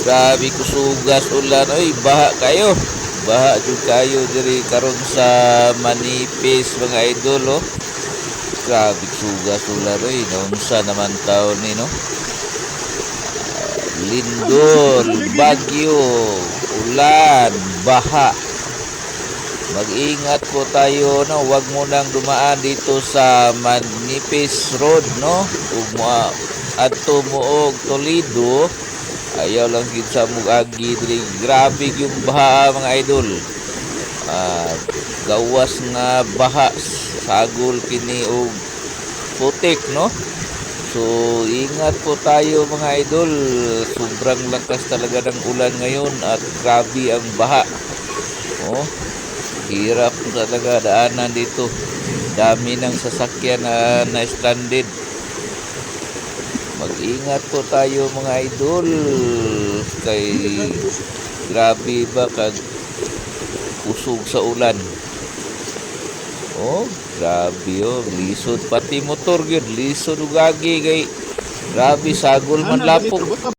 Grabe kusugas ulan. Oy, baha kayo. Baha jud kayo diri karon sa manipis mga idol oh. Grabe kusugas ulan oy. Naunsa naman taon ni no? Lindol, bagyo, ulan, baha. Mag-ingat po tayo no, wag mo nang dumaan dito sa Manipis Road no. Ug adto mo og Toledo, ayaw lang gid sa mugagi diri. Grabe yung baha mga idol. Gawas nga baha, sagol kini og putik no. So, ingat po tayo mga idol. Sobrang lakas talaga ng ulan ngayon at grabe ang baha. Oh, hirap talaga daanan dito. Dami ng sasakyan na stranded. Mag-ingat po tayo mga idol. Kay grabe ba kag usog sa ulan. Oh, grabe oh, lisod pati motor gyud, lisod ug agi kay grabe sagol man lapok.